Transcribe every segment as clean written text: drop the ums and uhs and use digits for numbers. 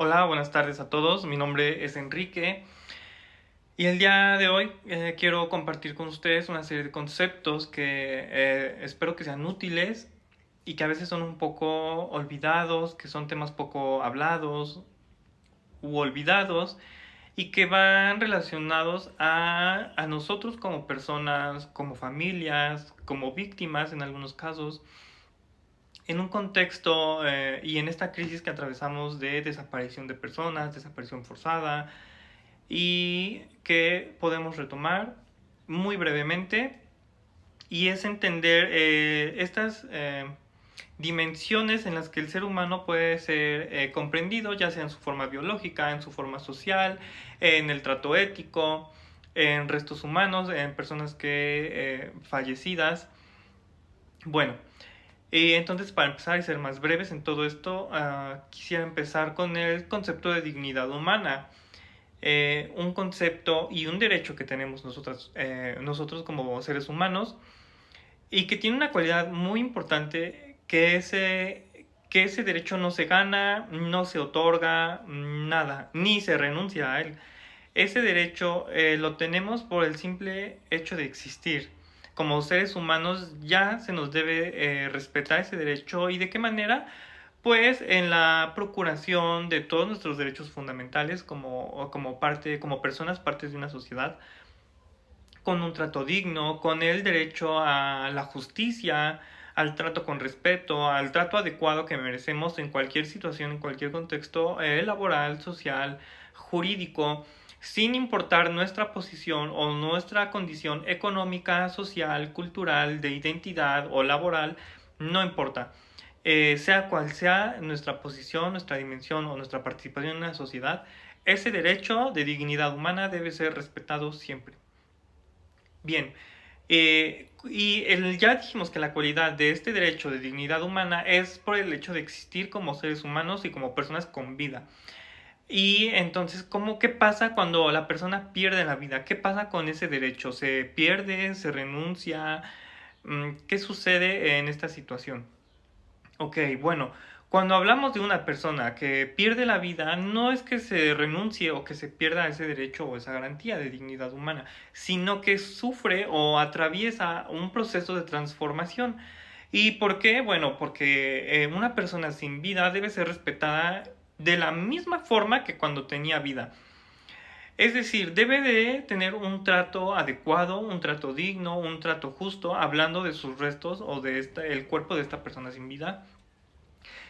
Hola, buenas tardes a todos. Mi nombre es Enrique y el día de hoy quiero compartir con ustedes una serie de conceptos que espero que sean útiles y que a veces son un poco olvidados, que son temas poco hablados u olvidados y que van relacionados a nosotros como personas, como familias, como víctimas en algunos casos en un contexto y en esta crisis que atravesamos de desaparición de personas, desaparición forzada, y que podemos retomar muy brevemente, y es entender estas dimensiones en las que el ser humano puede ser comprendido, ya sea en su forma biológica, en su forma social, en el trato ético, en restos humanos, en personas que fallecidas. Bueno, y entonces, para empezar y ser más breves en todo esto, quisiera empezar con el concepto de dignidad humana. Un concepto y un derecho que tenemos nosotros como seres humanos y que tiene una cualidad muy importante que ese derecho no se gana, no se otorga, nada, ni se renuncia a él. Ese derecho lo tenemos por el simple hecho de existir. Como seres humanos ya se nos debe respetar ese derecho. ¿Y de qué manera? Pues en la procuración de todos nuestros derechos fundamentales como personas, partes de una sociedad, con un trato digno, con el derecho a la justicia, al trato con respeto, al trato adecuado que merecemos en cualquier situación, en cualquier contexto laboral, social, jurídico, sin importar nuestra posición o nuestra condición económica, social, cultural, de identidad o laboral, no importa. Sea cual sea nuestra posición, nuestra dimensión o nuestra participación en la sociedad, ese derecho de dignidad humana debe ser respetado siempre. Bien, ya dijimos que la cualidad de este derecho de dignidad humana es por el hecho de existir como seres humanos y como personas con vida. Y entonces, ¿qué pasa cuando la persona pierde la vida? ¿Qué pasa con ese derecho? ¿Se pierde? ¿Se renuncia? ¿Qué sucede en esta situación? Ok, bueno, cuando hablamos de una persona que pierde la vida, no es que se renuncie o que se pierda ese derecho o esa garantía de dignidad humana, sino que sufre o atraviesa un proceso de transformación. ¿Y por qué? Bueno, porque una persona sin vida debe ser respetada de la misma forma que cuando tenía vida. Es decir, debe de tener un trato adecuado, un trato digno, un trato justo, hablando de sus restos o el cuerpo de esta persona sin vida.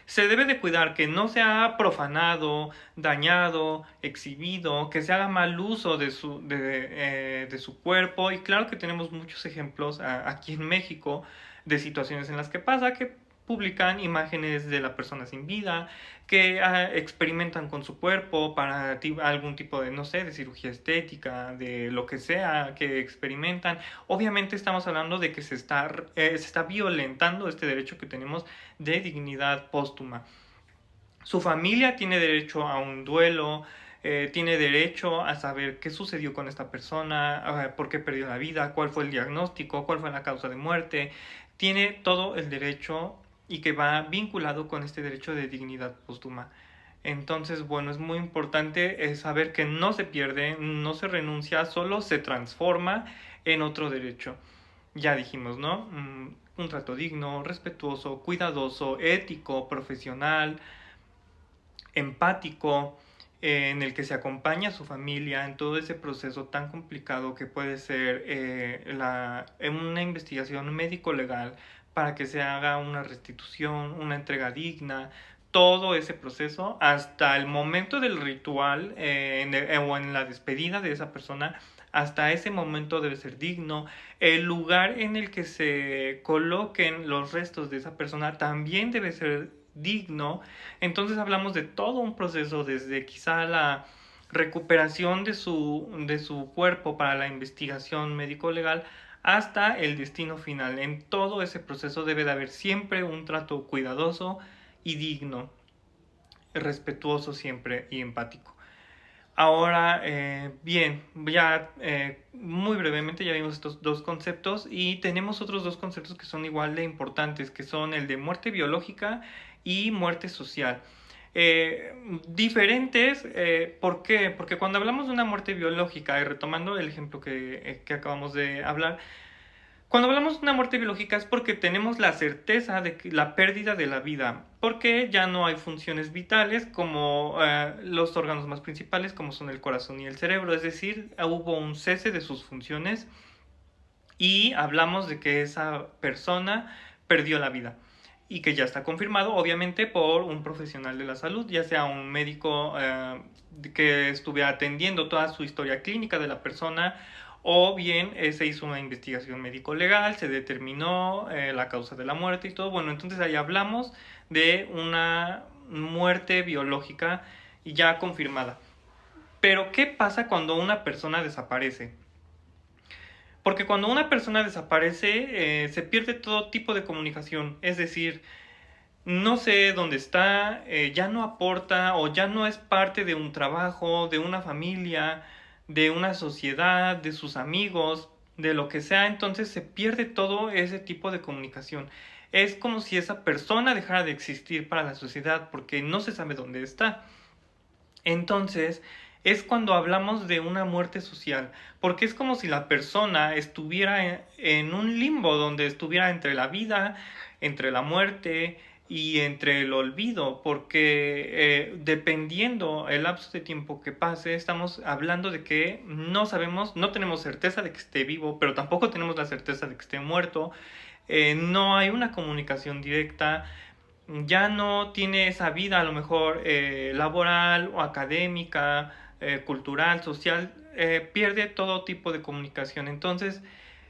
Se debe de cuidar que no sea profanado, dañado, exhibido, que se haga mal uso de su cuerpo. Y claro que tenemos muchos ejemplos aquí en México de situaciones en las que pasa que publican imágenes de la persona sin vida, que experimentan con su cuerpo para algún tipo de, no sé, de cirugía estética, de lo que sea que experimentan. Obviamente estamos hablando de que se está violentando este derecho que tenemos de dignidad póstuma. Su familia tiene derecho a un duelo, tiene derecho a saber qué sucedió con esta persona, por qué perdió la vida, cuál fue el diagnóstico, cuál fue la causa de muerte. Tiene todo el derecho y que va vinculado con este derecho de dignidad póstuma. Entonces, bueno, es muy importante saber que no se pierde, no se renuncia, solo se transforma en otro derecho. Ya dijimos, ¿no? Un trato digno, respetuoso, cuidadoso, ético, profesional, empático, en el que se acompaña a su familia en todo ese proceso tan complicado que puede ser una investigación médico-legal para que se haga una restitución, una entrega digna, todo ese proceso hasta el momento del ritual o en la despedida de esa persona. Hasta ese momento debe ser digno. El lugar en el que se coloquen los restos de esa persona también debe ser digno. Entonces hablamos de todo un proceso, desde quizá la recuperación de su cuerpo para la investigación médico-legal hasta el destino final. En todo ese proceso debe de haber siempre un trato cuidadoso y digno, respetuoso siempre y empático. Ahora, bien, ya muy brevemente ya vimos estos dos conceptos y tenemos otros dos conceptos que son igual de importantes, que son el de muerte biológica y muerte social. diferentes. ¿Por qué? Porque cuando hablamos de una muerte biológica, y retomando el ejemplo que acabamos de hablar, cuando hablamos de una muerte biológica es porque tenemos la certeza de que la pérdida de la vida, porque ya no hay funciones vitales como los órganos más principales, como son el corazón y el cerebro, es decir, hubo un cese de sus funciones y hablamos de que esa persona perdió la vida y que ya está confirmado, obviamente, por un profesional de la salud, ya sea un médico que estuviera atendiendo toda su historia clínica de la persona, o bien se hizo una investigación médico-legal, se determinó la causa de la muerte y todo. Bueno, entonces ahí hablamos de una muerte biológica ya confirmada. Pero, ¿qué pasa cuando una persona desaparece? Porque cuando una persona desaparece, se pierde todo tipo de comunicación. Es decir, no sé dónde está, ya no aporta o ya no es parte de un trabajo, de una familia, de una sociedad, de sus amigos, de lo que sea. Entonces se pierde todo ese tipo de comunicación. Es como si esa persona dejara de existir para la sociedad porque no se sabe dónde está. Entonces, es cuando hablamos de una muerte social, porque es como si la persona estuviera en un limbo donde estuviera entre la vida, entre la muerte y entre el olvido, porque dependiendo el lapso de tiempo que pase, estamos hablando de que no sabemos, no tenemos certeza de que esté vivo, pero tampoco tenemos la certeza de que esté muerto. No hay una comunicación directa, ya no tiene esa vida a lo mejor laboral o académica, cultural, social, pierde todo tipo de comunicación. Entonces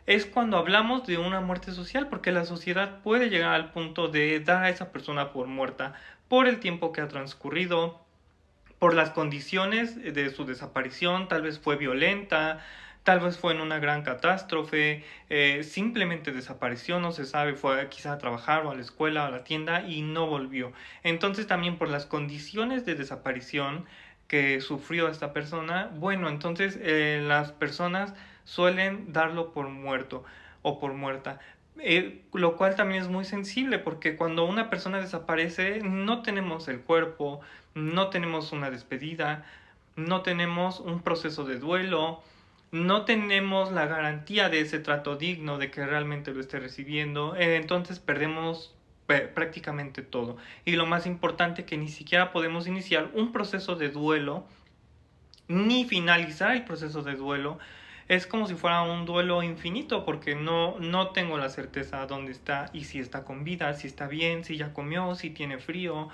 es cuando hablamos de una muerte social, porque la sociedad puede llegar al punto de dar a esa persona por muerta por el tiempo que ha transcurrido, por las condiciones de su desaparición. Tal vez fue violenta, tal vez fue en una gran catástrofe, simplemente desapareció, no se sabe, fue quizá a trabajar o a la escuela o a la tienda y no volvió. Entonces también por las condiciones de desaparición que sufrió esta persona, bueno, entonces las personas suelen darlo por muerto o por muerta. Lo cual también es muy sensible porque cuando una persona desaparece no tenemos el cuerpo, no tenemos una despedida, no tenemos un proceso de duelo, no tenemos la garantía de ese trato digno, de que realmente lo esté recibiendo. Entonces perdemos prácticamente todo. Y lo más importante, que ni siquiera podemos iniciar un proceso de duelo ni finalizar el proceso de duelo. Es como si fuera un duelo infinito, porque no tengo la certeza dónde está y si está con vida, si está bien, si ya comió, si tiene frío,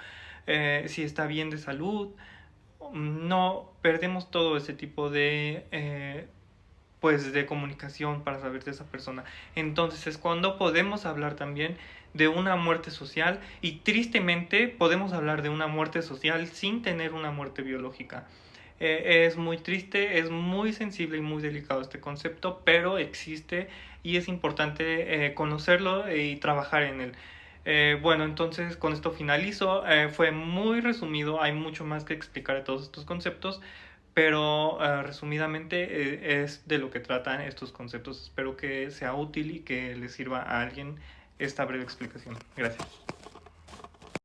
si está bien de salud. No perdemos todo ese tipo de pues de comunicación para saber de esa persona. Entonces es cuando podemos hablar también de una muerte social, y tristemente podemos hablar de una muerte social sin tener una muerte biológica. Es muy triste, es muy sensible y muy delicado este concepto, pero existe y es importante conocerlo y trabajar en él. Bueno, entonces con esto finalizo. Fue muy resumido, hay mucho más que explicar de todos estos conceptos, pero resumidamente es de lo que tratan estos conceptos. Espero que sea útil y que le sirva a alguien esta breve explicación. Gracias.